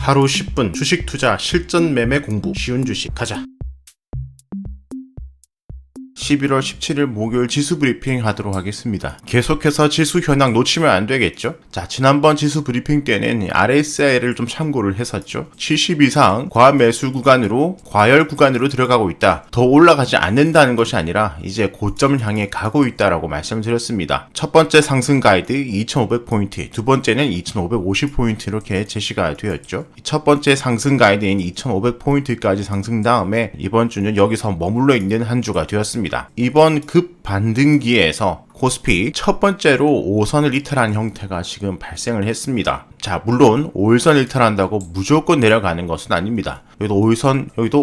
하루 10분 주식 투자 실전 매매 공부 쉬운 주식 가자. 11월 17일 목요일 지수 브리핑 하도록 하겠습니다. 계속해서 지수 현황 놓치면 안 되겠죠? 자, 지난번 지수 브리핑 때는 RSI를 좀 참고를 했었죠. 70 이상 과매수 구간으로 과열 구간으로 들어가고 있다. 더 올라가지 않는다는 것이 아니라 이제 고점을 향해 가고 있다라고 말씀드렸습니다. 첫 번째 상승 가이드 2500포인트, 두 번째는 2550포인트 이렇게 제시가 되었죠. 첫 번째 상승 가이드인 2500포인트까지 상승 다음에 이번 주는 여기서 머물러 있는 한 주가 되었습니다. 이번 급 반등기에서 코스피 첫 번째로 5선을 이탈한 형태가 지금 발생을 했습니다. 자, 물론 5일선 이탈한다고 무조건 내려가는 것은 아닙니다. 여기도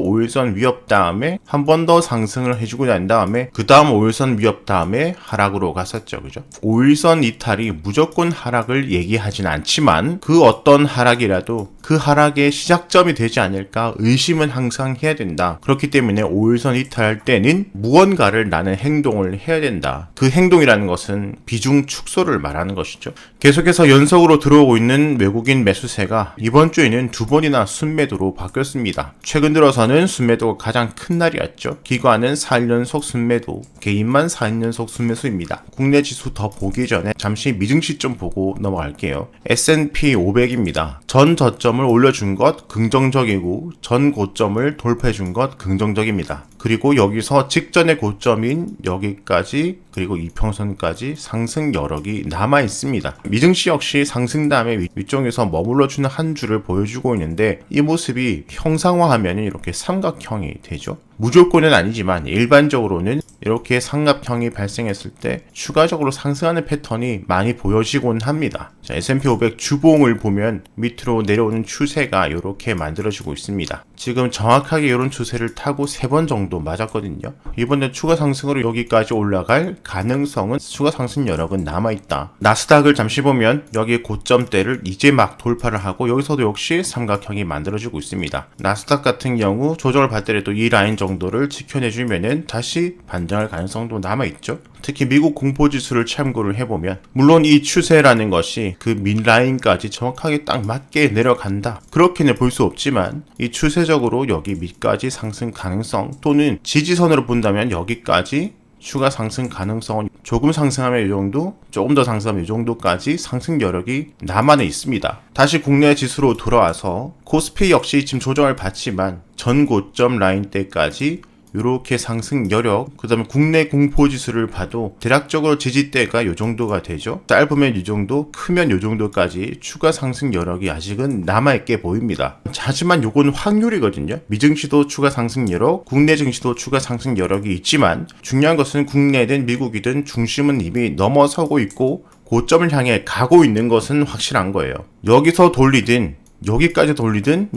5일선 위협 다음에 한 번 더 상승을 해주고 난 다음에 그 다음 5일선 위협 다음에 하락으로 갔었죠. 그죠? 5일선 이탈이 무조건 하락을 얘기하진 않지만 그 어떤 하락이라도 그 하락의 시작점이 되지 않을까 의심은 항상 해야 된다. 그렇기 때문에 5일선 이탈할 때는 무언가를 나는 행동을 해야 된다. 그 행동이라는 것은 비중 축소를 말하는 것이죠. 계속해서 연속으로 들어오고 있는 외국인 매수세가 이번 주에는 두 번이나 순매도로 바뀌었습니다. 최근 들어서는 순매도가 가장 큰 날이었죠. 기관은 4일 연속 순매도, 개인만 4일 연속 순매수입니다. 국내 지수 더 보기 전에 잠시 미증 시점 보고 넘어갈게요. S&P 500입니다. 전 저점을 올려준 것 긍정적이고 전 고점을 돌파해준 것 긍정적입니다. 그리고 여기서 직전의 고점인 여기까지 그리고 이평선까지 상승 여력이 남아 있습니다. 미증시 역시 상승 다음에 위쪽에서 머물러주는 한 줄을 보여주고 있는데 이 모습이 형상화하면 이렇게 삼각형이 되죠. 무조건은 아니지만 일반적으로는 이렇게 삼각형이 발생했을 때 추가적으로 상승하는 패턴이 많이 보여지곤 합니다. 자, S&P 500 주봉을 보면 밑으로 내려오는 추세가 이렇게 만들어지고 있습니다. 지금 정확하게 이런 추세를 타고 3번 정도 맞았거든요. 이번에 추가 상승으로 여기까지 올라갈 가능성은 추가 상승 여력은 남아있다. 나스닥을 잠시 보면 여기 고점대를 이제 막 돌파를 하고 여기서도 역시 삼각형이 만들어지고 있습니다. 나스닥 같은 경우 조정을 받더라도 이 라인 정도를 지켜내주면은 다시 반등할 가능성도 남아있죠. 특히 미국 공포지수를 참고를 해보면 물론 이 추세라는 것이 그 밑라인까지 정확하게 딱 맞게 내려간다 그렇게는 볼 수 없지만 이 추세적으로 여기 밑까지 상승 가능성 또는 지지선으로 본다면 여기까지 추가 상승 가능성은 조금 상승하면 이 정도, 조금 더 상승하면 이 정도까지 상승 여력이 남아는 있습니다. 다시 국내 지수로 돌아와서 코스피 역시 지금 조정을 받지만 전 고점 라인대까지 이렇게 상승 여력, 그 다음에 국내 공포지수를 봐도 대략적으로 지지대가 이 정도가 되죠. 짧으면 이 정도, 크면 이 정도까지 추가 상승 여력이 아직은 남아있게 보입니다. 하지만 이건 확률이거든요. 미증시도 추가 상승 여력, 국내 증시도 추가 상승 여력이 있지만 중요한 것은 국내든 미국이든 중심은 이미 넘어서고 있고 고점을 향해 가고 있는 것은 확실한 거예요. 여기서 돌리든 여기까지 돌리든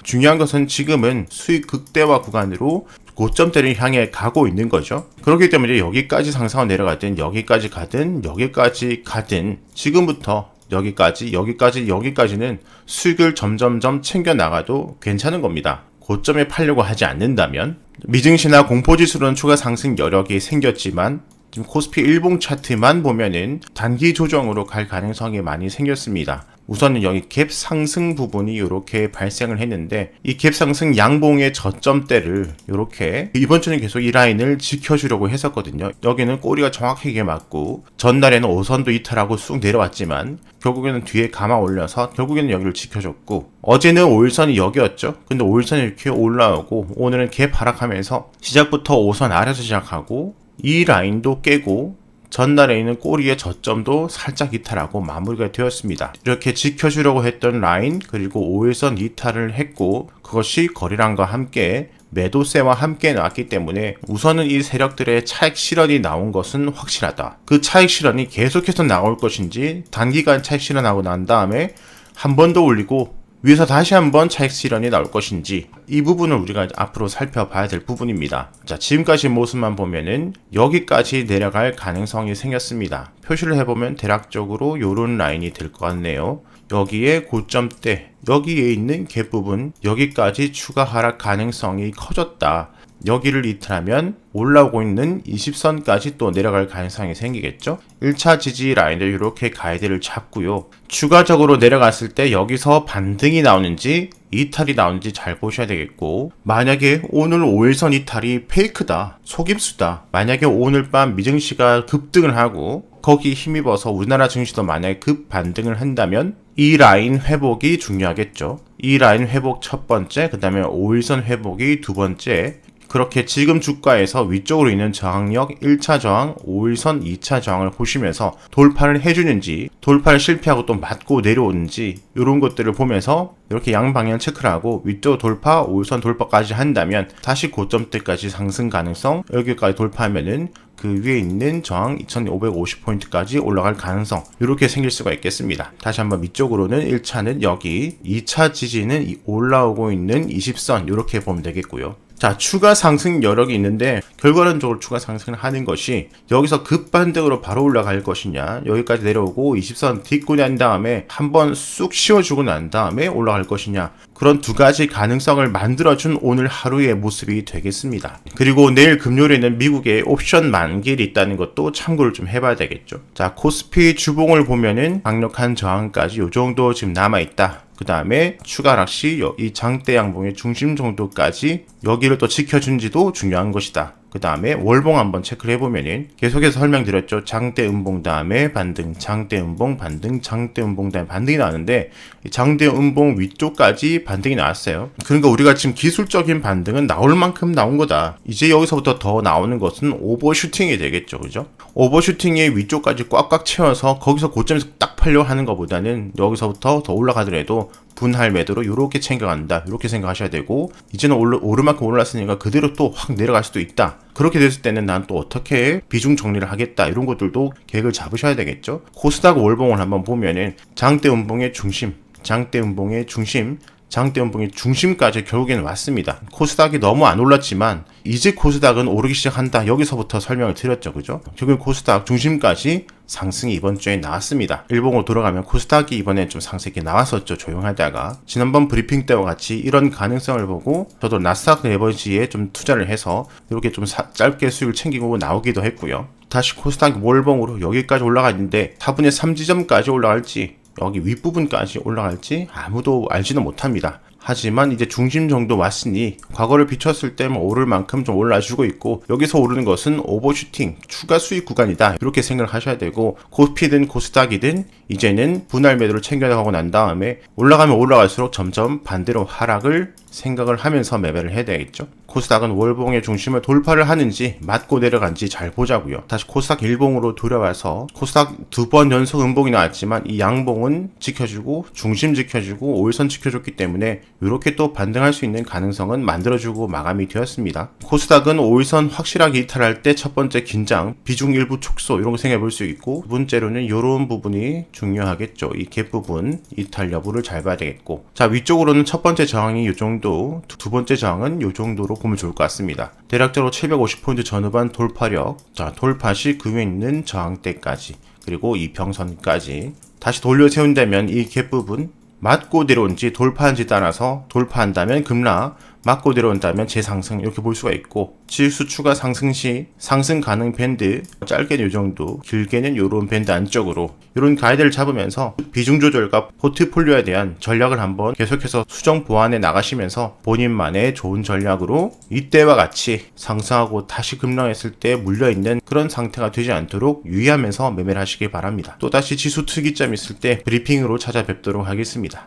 중요한 것은 지금은 수익 극대화 구간으로 고점대를 향해 가고 있는 거죠. 그렇기 때문에 여기까지 상승하고 내려가든 여기까지 가든 지금부터 여기까지는 수익을 점점점 챙겨 나가도 괜찮은 겁니다. 고점에 팔려고 하지 않는다면. 미증시나 공포지수로는 추가 상승 여력이 생겼지만 지금 코스피 일봉 차트만 보면은 단기 조정으로 갈 가능성이 많이 생겼습니다. 우선은 여기 갭 상승 부분이 이렇게 발생을 했는데 이 갭 상승 양봉의 저점대를 이렇게 이번 주는 계속 이 라인을 지켜주려고 했었거든요. 여기는 꼬리가 정확하게 맞고 전날에는 5선도 이탈하고 쑥 내려왔지만 결국에는 뒤에 감아 올려서 결국에는 여기를 지켜줬고 어제는 5일선이 여기였죠. 근데 5일선이 이렇게 올라오고 오늘은 갭 하락하면서 시작부터 5선 아래서 시작하고 이 라인도 깨고 전날에 있는 꼬리의 저점도 살짝 이탈하고 마무리가 되었습니다. 이렇게 지켜주려고 했던 라인 그리고 5일선 이탈을 했고 그것이 거래량과 함께 매도세와 함께 나왔기 때문에 우선은 이 세력들의 차익 실현이 나온 것은 확실하다. 그 차익 실현이 계속해서 나올 것인지 단기간 차익 실현하고 난 다음에 한 번 더 올리고 위에서 다시 한번 차익 실현이 나올 것인지 이 부분을 우리가 앞으로 살펴봐야 될 부분입니다. 자, 지금까지 모습만 보면은 여기까지 내려갈 가능성이 생겼습니다. 표시를 해보면 대략적으로 요런 라인이 될 것 같네요. 여기에 고점대, 여기에 있는 갭 부분, 여기까지 추가 하락 가능성이 커졌다. 여기를 이탈하면 올라오고 있는 20선까지 또 내려갈 가능성이 생기겠죠. 1차 지지 라인을 이렇게 가이드를 잡고요. 추가적으로 내려갔을 때 여기서 반등이 나오는지 이탈이 나오는지 잘 보셔야 되겠고, 만약에 오늘 5일선 이탈이 페이크다, 속임수다, 만약에 오늘 밤 미증시가 급등을 하고 거기 힘입어서 우리나라 증시도 만약에 급 반등을 한다면 이 라인 회복이 중요하겠죠. 이 라인 회복 첫 번째, 그 다음에 5일선 회복이 두 번째, 그렇게 지금 주가에서 위쪽으로 있는 저항력 1차 저항, 5일선 2차 저항을 보시면서 돌파를 해주는지, 돌파를 실패하고 또 맞고 내려오는지 이런 것들을 보면서 이렇게 양방향 체크를 하고 위쪽 돌파, 5일선 돌파까지 한다면 다시 고점대까지 상승 가능성, 여기까지 돌파하면은 그 위에 있는 저항 2550포인트까지 올라갈 가능성 이렇게 생길 수가 있겠습니다. 다시 한번 위쪽으로는 1차는 여기, 2차 지지는 올라오고 있는 20선 이렇게 보면 되겠고요. 자, 추가 상승 여력이 있는데 결과론적으로 추가 상승을 하는 것이 여기서 급반등으로 바로 올라갈 것이냐, 여기까지 내려오고 20선 딛고 난 다음에 한번 쑥 씌워주고 난 다음에 올라갈 것이냐, 그런 두 가지 가능성을 만들어준 오늘 하루의 모습이 되겠습니다. 그리고 내일 금요일에는 미국의 옵션 만기일이 있다는 것도 참고를 좀 해봐야 되겠죠. 자, 코스피 주봉을 보면은 강력한 저항까지 요 정도 지금 남아있다. 그 다음에 추가 하락시 이 장대 양봉의 중심 정도까지 여기를 또 지켜준지도 중요한 것이다. 그 다음에 월봉 한번 체크를 해보면은 계속해서 설명드렸죠. 장대 음봉 다음에 반등, 장대 음봉 반등, 장대 음봉 다음에 반등이 나왔는데 장대 음봉 위쪽까지 반등이 나왔어요. 그러니까 우리가 지금 기술적인 반등은 나올 만큼 나온 거다. 이제 여기서부터 더 나오는 것은 오버슈팅이 되겠죠. 그죠? 오버슈팅의 위쪽까지 꽉꽉 채워서 거기서 고점에서 딱 팔려 하는 것보다는 여기서부터 더 올라가더라도 분할 매도로 이렇게 챙겨간다, 이렇게 생각하셔야 되고, 이제는 오르만큼 올랐으니까 그대로 또 확 내려갈 수도 있다. 그렇게 됐을 때는 난 또 어떻게 비중 정리를 하겠다, 이런 것들도 계획을 잡으셔야 되겠죠. 코스닥 월봉을 한번 보면은 장대 음봉의 중심, 장대 음봉의 중심, 장대 음봉의 중심까지 결국에는 왔습니다. 코스닥이 너무 안 올랐지만 이제 코스닥은 오르기 시작한다, 여기서부터 설명을 드렸죠. 그죠? 결국 코스닥 중심까지 상승이 이번 주에 나왔습니다. 일봉으로 돌아가면 코스닥이 이번에 좀 상승이 나왔었죠. 조용하다가. 지난번 브리핑 때와 같이 이런 가능성을 보고 저도 나스닥 레버리지에 좀 투자를 해서 이렇게 좀 짧게 수익을 챙기고 나오기도 했고요. 다시 코스닥 월봉으로 여기까지 올라가 있는데 4분의 3 지점까지 올라갈지 여기 윗부분까지 올라갈지 아무도 알지는 못합니다. 하지만 이제 중심 정도 왔으니 과거를 비췄을 때 오를 만큼 좀 올라주고 있고, 여기서 오르는 것은 오버슈팅, 추가 수익 구간이다, 이렇게 생각을 하셔야 되고, 코스피든 코스닥이든 이제는 분할 매도를 챙겨나가고 난 다음에 올라가면 올라갈수록 점점 반대로 하락을 생각을 하면서 매매를 해야 되겠죠. 코스닥은 월봉의 중심을 돌파를 하는지 맞고 내려간지 잘 보자고요. 다시 코스닥 일봉으로 돌아와서 코스닥 두 번 연속 음봉이 나왔지만 이 양봉은 지켜주고 중심 지켜주고 5일선 지켜줬기 때문에 이렇게 또 반등할 수 있는 가능성은 만들어주고 마감이 되었습니다. 코스닥은 5일선 확실하게 이탈할 때 첫 번째 긴장, 비중 일부 축소 이런 거 생각해 볼 수 있고, 두 번째로는 이런 부분이 중요하겠죠. 이 갭 부분 이탈 여부를 잘 봐야 되겠고, 자, 위쪽으로는 첫 번째 저항이 이 정도, 두 번째 저항은 이 정도로 보면 좋을 것 같습니다. 대략적으로 750포인트 전후반 돌파력, 자, 돌파 시 그 위에 있는 저항대까지, 그리고 이평선까지 다시 돌려 세운다면 이 갭 부분 맞고 내려온지 돌파한지 따라서 돌파한다면 급락, 맞고 내려온다면 재상승, 이렇게 볼 수가 있고, 지수 추가 상승 시 상승 가능 밴드 짧게는 이 정도, 길게는 이런 밴드 안쪽으로 이런 가이드를 잡으면서 비중 조절과 포트폴리오에 대한 전략을 한번 계속해서 수정 보완해 나가시면서 본인만의 좋은 전략으로 이때와 같이 상승하고 다시 급락했을 때 물려있는 그런 상태가 되지 않도록 유의하면서 매매를 하시기 바랍니다. 또다시 지수 특이점 있을 때 브리핑으로 찾아뵙도록 하겠습니다.